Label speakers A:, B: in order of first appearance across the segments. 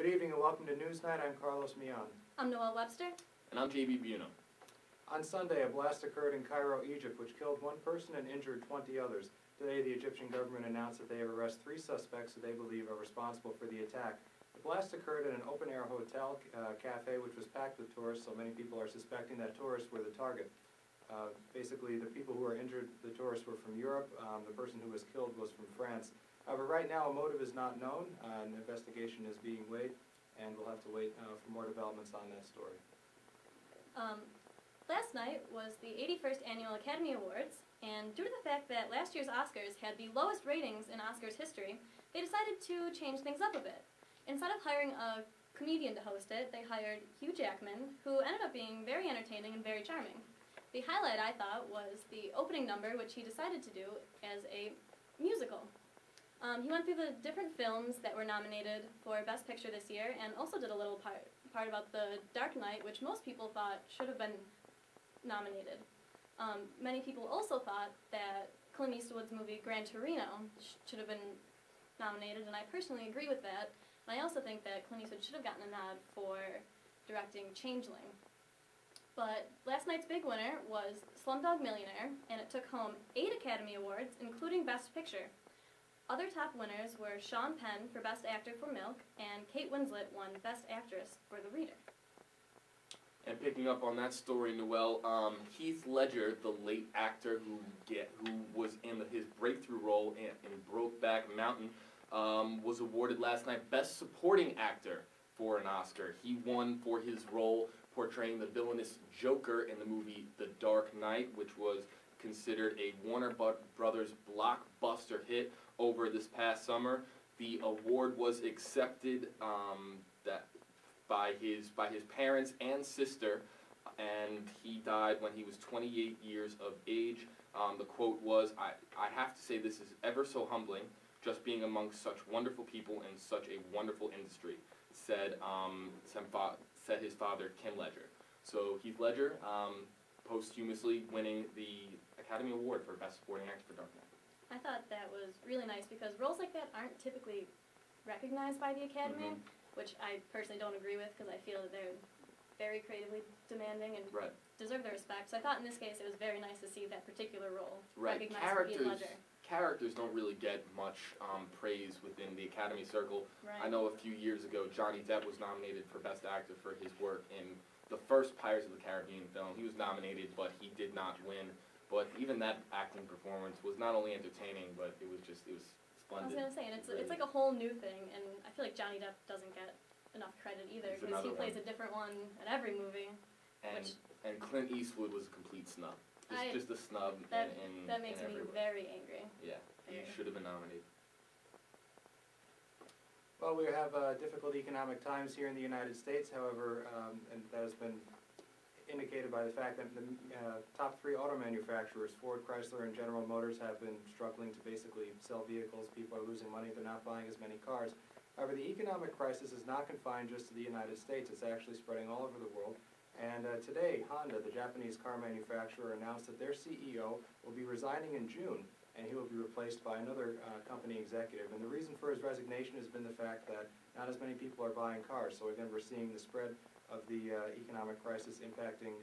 A: Good evening and welcome to Newsnight. I'm Carlos Mion.
B: I'm Noelle Webster.
C: And I'm J.B. Buno.
A: On Sunday, a blast occurred in Cairo, Egypt, which killed one person and injured 20 others. Today, the Egyptian government announced that they have arrested 3 suspects who they believe are responsible for the attack. The blast occurred in an open-air hotel cafe, which was packed with tourists, so many people are suspecting that tourists were the target. Basically, the people who were injured, the tourists were from Europe. The person who was killed was from France. However, right now, a motive is not known. An investigation is being weighed, and we'll have to wait for more developments on that story.
B: Last night was the 81st Annual Academy Awards, and due to the fact that last year's Oscars had the lowest ratings in Oscars history, they decided to change things up a bit. Instead of hiring a comedian to host it, they hired Hugh Jackman, who ended up being very entertaining and very charming. The highlight, I thought, was the opening number, which he decided to do as a musical. He went through the different films that were nominated for Best Picture this year, and also did a little part about The Dark Knight, which most people thought should have been nominated. Many people also thought that Clint Eastwood's movie Gran Torino should have been nominated, and I personally agree with that. And I also think that Clint Eastwood should have gotten a nod for directing Changeling. But last night's big winner was Slumdog Millionaire, and it took home 8 Academy Awards, including Best Picture. Other top winners were Sean Penn for Best Actor for Milk, and Kate Winslet won Best Actress for The Reader.
C: And picking up on that story, Noelle, Heath Ledger, the late actor who was in his breakthrough role in Brokeback Mountain, was awarded last night Best Supporting Actor for an Oscar. He won for his role portraying the villainous Joker in the movie The Dark Knight, which was considered a Warner Brothers blockbuster hit over this past summer. The award was accepted by his parents and sister, and he died when he was 28 years of age. The quote was, I have to say this is ever so humbling, just being amongst such wonderful people in such a wonderful industry, said his father, Kim Ledger. So Heath Ledger, posthumously winning the Academy Award for Best Supporting Actor for Dark Knight.
B: I thought that was really nice because roles like that aren't typically recognized by the Academy, which I personally don't agree with because I feel that they're very creatively demanding and deserve the respect. So I thought in this case it was very nice to see that particular role recognized for Heath Ledger.
C: Characters don't really get much praise within the Academy circle. I know a few years ago Johnny Depp was nominated for Best Actor for his work in the first Pirates of the Caribbean film. He was nominated, but he did not win. But even that acting performance was not only entertaining, but it was splendid.
B: I was going to say, and it's like a whole new thing, and I feel like Johnny Depp doesn't get enough credit either, because he plays a different one in every movie.
C: And Clint Eastwood was a complete snub. Just a snub.
B: That makes me very angry.
C: Yeah, he should have been nominated.
A: Well, we have difficult economic times here in the United States, however, and that has been indicated by the fact that the top 3 auto manufacturers, Ford, Chrysler, and General Motors, have been struggling to basically sell vehicles. People are losing money. They're not buying as many cars. However, the economic crisis is not confined just to the United States. It's actually spreading all over the world. And today, Honda, the Japanese car manufacturer, announced that their CEO will be resigning in June, and he will be replaced by another company executive. And the reason for his resignation has been the fact that not as many people are buying cars. So again, we're seeing the spread of the economic crisis impacting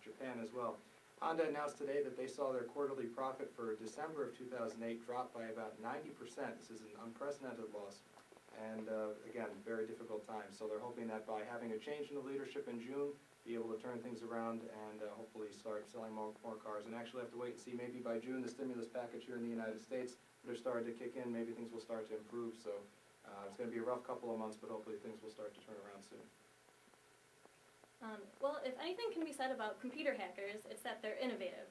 A: Japan as well. Honda announced today that they saw their quarterly profit for December of 2008 drop by about 90%. This is an unprecedented loss. And again, very difficult time. So they're hoping that by having a change in the leadership in June, be able to turn things around and hopefully start selling more cars. And actually have to wait and see, maybe by June, the stimulus package here in the United States, they're starting to kick in. Maybe things will start to improve. So it's going to be a rough couple of months, but hopefully things will start to turn around soon.
B: Well, if anything can be said about computer hackers, it's that they're innovative.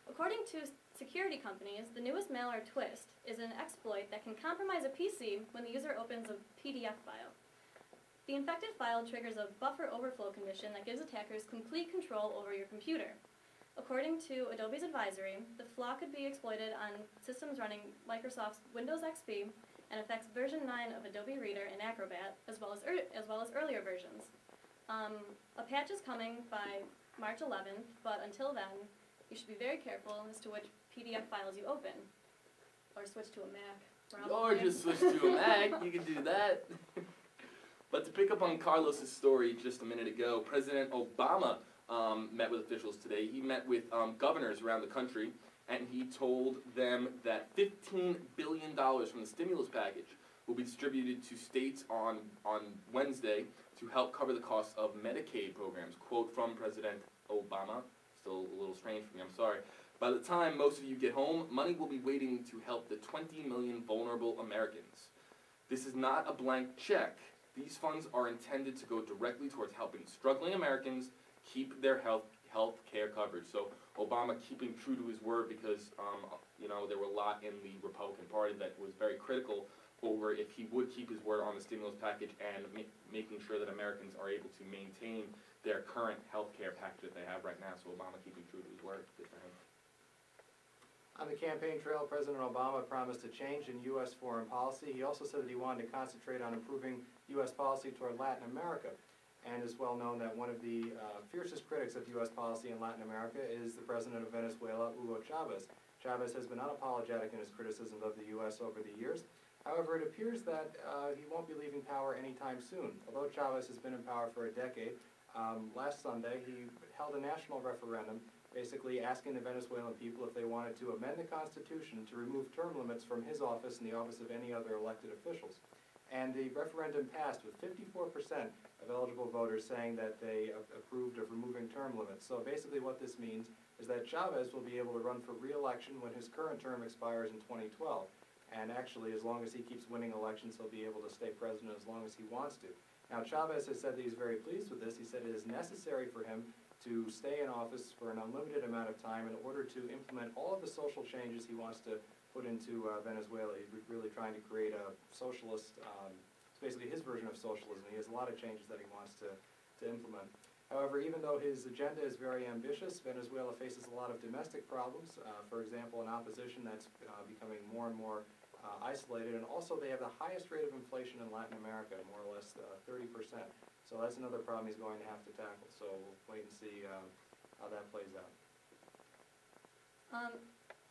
B: According to security companies, the newest malware twist is an exploit that can compromise a PC when the user opens a PDF file. The infected file triggers a buffer overflow condition that gives attackers complete control over your computer. According to Adobe's advisory, the flaw could be exploited on systems running Microsoft's Windows XP and affects version 9 of Adobe Reader and Acrobat, as well as earlier versions. A patch is coming by March 11th, but until then, you should be very careful as to which PDF files you open. Or switch to a Mac.
C: Or just switch to a Mac, you can do that. But to pick up on Carlos's story just a minute ago, President Obama met with officials today. He met with governors around the country, and he told them that $15 billion from the stimulus package will be distributed to states on Wednesday to help cover the costs of Medicaid programs. Quote from President Obama, still a little strange for me, I'm sorry. By the time most of you get home, money will be waiting to help the 20 million vulnerable Americans. This is not a blank check. These funds are intended to go directly towards helping struggling Americans keep their health care coverage. So Obama keeping true to his word, because there were a lot in the Republican Party that was very critical over if he would keep his word on the stimulus package and making sure that Americans are able to maintain their current health care package that they have right now. So Obama keeping true to his word. Good for him.
A: On the campaign trail, President Obama promised a change in U.S. foreign policy. He also said that he wanted to concentrate on improving U.S. policy toward Latin America. And it's well known that one of the fiercest critics of U.S. policy in Latin America is the president of Venezuela, Hugo Chavez. Chavez has been unapologetic in his criticism of the U.S. over the years. However, it appears that he won't be leaving power anytime soon. Although Chavez has been in power for a decade, last Sunday he held a national referendum basically asking the Venezuelan people if they wanted to amend the Constitution to remove term limits from his office and the office of any other elected officials. And the referendum passed with 54% of eligible voters saying that they approved of removing term limits. So basically what this means is that Chavez will be able to run for re-election when his current term expires in 2012. And actually, as long as he keeps winning elections, he'll be able to stay president as long as he wants to. Now, Chavez has said that he's very pleased with this. He said it is necessary for him to stay in office for an unlimited amount of time in order to implement all of the social changes he wants to put into Venezuela. He's really trying to create a socialist, it's basically his version of socialism. He has a lot of changes that he wants to implement. However, even though his agenda is very ambitious, Venezuela faces a lot of domestic problems. For example, an opposition that's becoming more and more isolated, and also they have the highest rate of inflation in Latin America, more or less 30%. So that's another problem he's going to have to tackle. So we'll wait and see how that plays out.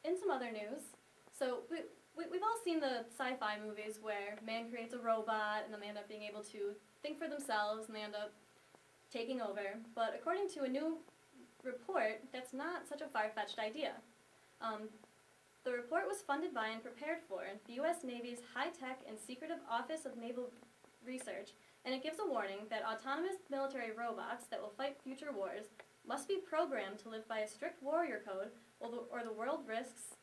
B: In some other news, so we've all seen the sci-fi movies where man creates a robot and then they end up being able to think for themselves and they end up taking over. But according to a new report, that's not such a far-fetched idea. The report was funded by and prepared for the U.S. Navy's High-Tech and Secretive Office of Naval Research, and it gives a warning that autonomous military robots that will fight future wars must be programmed to live by a strict warrior code, or the world risks,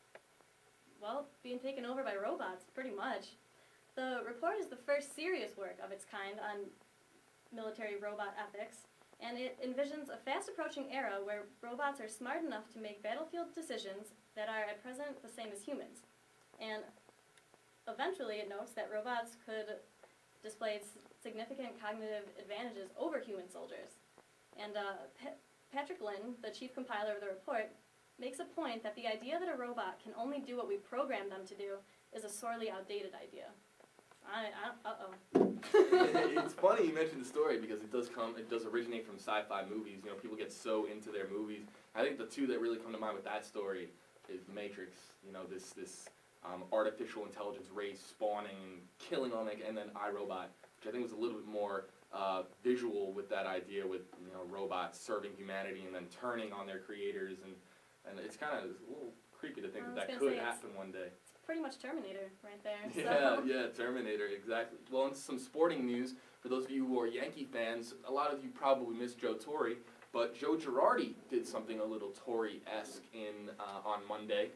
B: well, being taken over by robots, pretty much. The report is the first serious work of its kind on military robot ethics, and it envisions a fast-approaching era where robots are smart enough to make battlefield decisions that are at present the same as humans. And eventually it notes that robots could display significant cognitive advantages over human soldiers. And Patrick Lynn, the chief compiler of the report, makes a point that the idea that a robot can only do what we program them to do is a sorely outdated idea.
C: It's funny you mentioned the story because it does originate from sci-fi movies. You know, people get so into their movies. I think the two that really come to mind with that story is The Matrix. You know, this artificial intelligence race spawning and killing all, and then iRobot, which I think was a little bit more visual with that idea with, you know, robots serving humanity and then turning on their creators, and it's kind of a little creepy to think that could happen one day.
B: Pretty much Terminator right there.
C: So. Yeah, Terminator, exactly. Well, in some sporting news, for those of you who are Yankee fans, a lot of you probably miss Joe Torre, but Joe Girardi did something a little Torre-esque on Monday.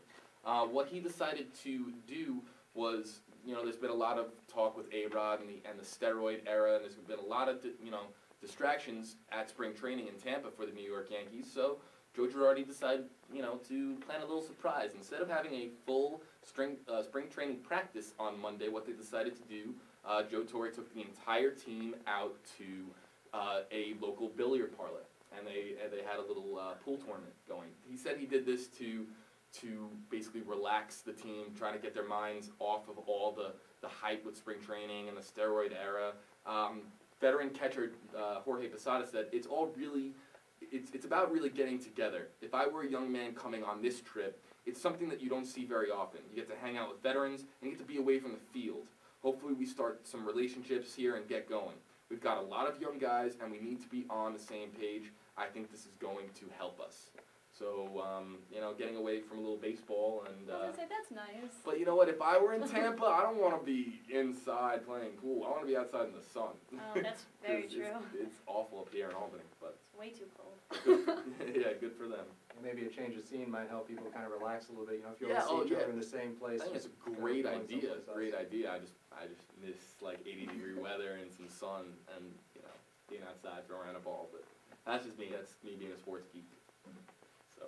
C: What he decided to do was, you know, there's been a lot of talk with A-Rod and the steroid era, and there's been a lot of, distractions at spring training in Tampa for the New York Yankees, so Joe Girardi decided, to plan a little surprise. Instead of having a full spring training practice on Monday, what they decided to do, Joe Torre took the entire team out to a local billiard parlor, and they had a little pool tournament going. He said he did this to basically relax the team, trying to get their minds off of all the hype with spring training and the steroid era. Veteran catcher Jorge Posada said, it's about really getting together. If I were a young man coming on this trip, it's something that you don't see very often. You get to hang out with veterans and you get to be away from the field. Hopefully we start some relationships here and get going. We've got a lot of young guys, and we need to be on the same page. I think this is going to help us. So, you know, getting away from a little baseball and...
B: I was gonna say, that's nice.
C: But you know what, if I were in Tampa, I don't want to be inside playing pool. I want to be outside in the sun.
B: Oh, that's very
C: 'Cause
B: true.
C: It's awful up here in Albany, but...
B: It's way too cold.
C: Yeah, good for them.
A: And maybe a change of scene might help people kind of relax a little bit, you know, if you
C: Yeah,
A: always see each
C: yeah.
A: other in the same place.
C: I think it's
A: just
C: a
A: kind of
C: great
A: going
C: idea.
A: someplace else.
C: Great idea. I just miss like 80-degree weather and some sun and, you know, being outside throwing around a ball. But that's just me. That's me being a sports geek. So,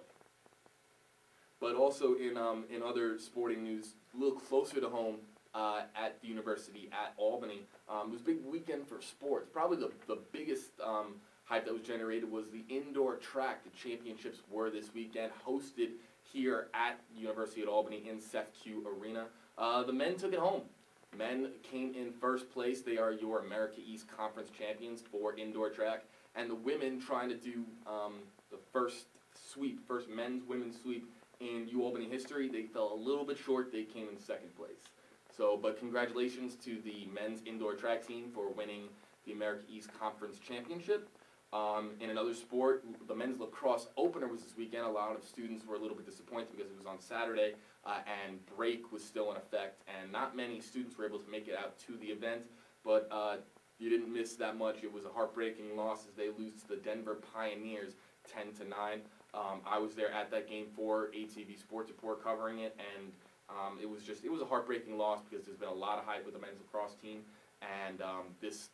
C: but also in other sporting news, a little closer to home, at the university at Albany, it was a big weekend for sports. Probably the biggest hype that was generated was the indoor track. The championships were this weekend, hosted here at the University at Albany in Seth Q Arena. The men took it home. Men came in first place. They are your America East Conference champions for indoor track. And the women trying to do the first men's women's sweep in UAlbany history, they fell a little bit short. They came in second place. So, but congratulations to the men's indoor track team for winning the America East Conference championship. In another sport, the men's lacrosse opener was this weekend. A lot of students were a little bit disappointed because it was on Saturday and break was still in effect, and not many students were able to make it out to the event, but you didn't miss that much. It was a heartbreaking loss as they lose to the Denver Pioneers 10-9. I was there at that game for ATV Sports Report covering it, and it was a heartbreaking loss because there's been a lot of hype with the men's lacrosse team, and this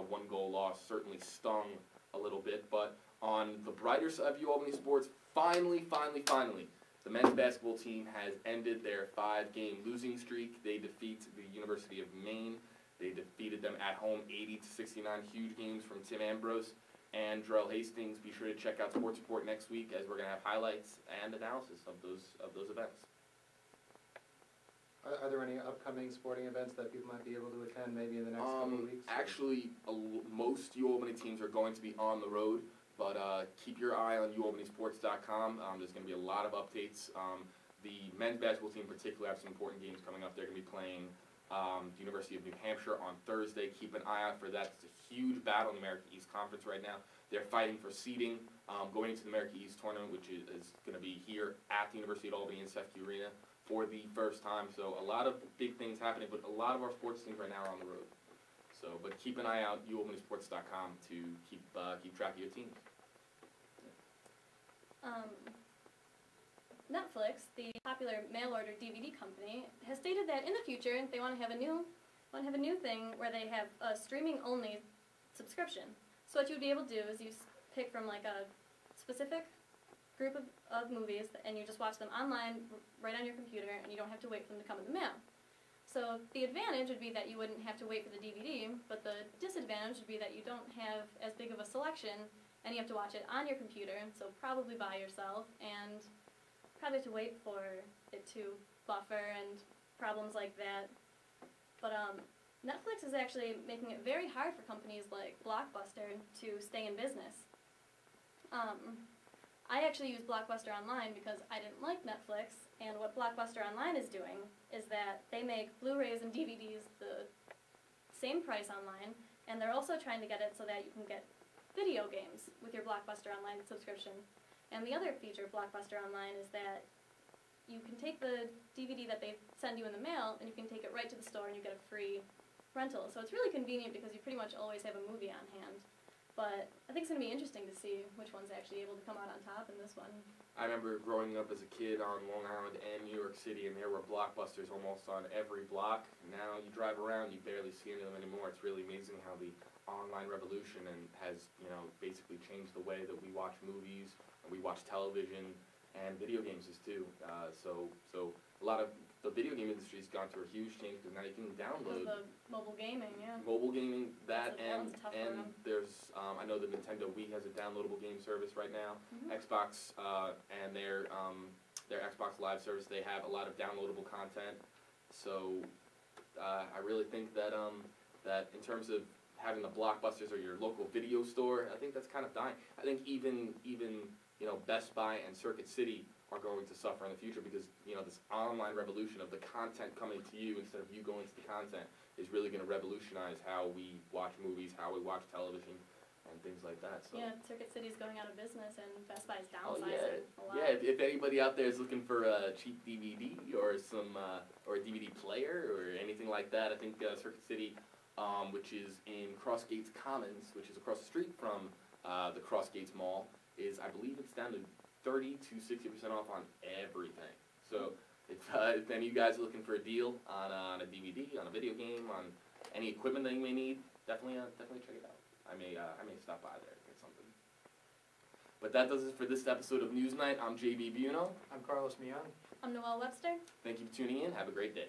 C: one-goal loss certainly stung a little bit. But on the brighter side of UAlbany sports, finally, the men's basketball team has ended their 5-game losing streak. They defeat the University of Maine. They defeated them at home 80-69, huge games from Tim Ambrose and Jarrell Hastings. Be sure to check out Sports Report next week as we're going to have highlights and analysis of those events.
A: Are there any upcoming sporting events that people might be able to attend maybe in the next couple of weeks?
C: Actually, most UAlbany teams are going to be on the road, but keep your eye on UAlbanySports.com. There's going to be a lot of updates. The men's basketball team in particular have some important games coming up. They're going to be playing the University of New Hampshire on Thursday. Keep an eye out for that. It's a huge battle in the America East Conference right now. They're fighting for seeding going into the America East tournament, which is going to be here at the University of Albany in Seth Q Arena for the first time. So a lot of big things happening, but a lot of our sports teams right now are on the road. So, but keep an eye out, UAlbanySports.com, to keep track of your teams.
B: Netflix, the popular mail-order DVD company, has stated that in the future they want to have a new thing where they have a streaming-only subscription. So what you would be able to do is you pick from like a specific group of movies, and you just watch them online, right on your computer, and you don't have to wait for them to come in the mail. So the advantage would be that you wouldn't have to wait for the DVD, but the disadvantage would be that you don't have as big of a selection, and you have to watch it on your computer, so probably by yourself, and probably have to wait for it to buffer and problems like that. But Netflix is actually making it very hard for companies like Blockbuster to stay in business. I actually use Blockbuster Online because I didn't like Netflix, and what Blockbuster Online is doing is that they make Blu-rays and DVDs the same price online, and they're also trying to get it so that you can get video games with your Blockbuster Online subscription. And the other feature of Blockbuster Online is that you can take the DVD that they send you in the mail, and you can take it right to the store and you get a free rental. So it's really convenient because you pretty much always have a movie on hand. But I think it's going to be interesting to see which one's actually able to come out on top in this one.
C: I remember growing up as a kid on Long Island and New York City, and there were Blockbusters almost on every block. Now you drive around, you barely see any of them anymore. It's really amazing how the online revolution has, basically changed the way that we watch movies, and we watch television, and video games is too. So a lot of the video game industry has gone through a huge change because now you can download.
B: The mobile gaming, yeah.
C: Mobile gaming, that
B: one's a tough one.
C: there's I know the Nintendo Wii has a downloadable game service right now.
B: Mm-hmm.
C: Xbox and their Xbox Live service, they have a lot of downloadable content. So I really think that that in terms of having the Blockbusters or your local video store, I think that's kind of dying. I think even Best Buy and Circuit City are going to suffer in the future because this online revolution of the content coming to you instead of you going to the content is really going to revolutionize how we watch movies, how we watch television, and things like that. So.
B: Yeah, Circuit City's going out of business and Best Buy's
C: Oh,
B: downsizing a lot.
C: yeah. If anybody out there is looking for a cheap DVD or or a DVD player or anything like that, I think Circuit City, which is in Crossgates Commons, which is across the street from the Crossgates Mall, I believe it's down to 30 to 60% off on everything. So if any of you guys are looking for a deal on a DVD, on a video game, on any equipment that you may need, definitely check it out. I may stop by there and get something. But that does it for this episode of Newsnight. I'm JB Buno.
A: I'm Carlos Mion.
B: I'm Noelle Webster.
C: Thank you for tuning in. Have a great day.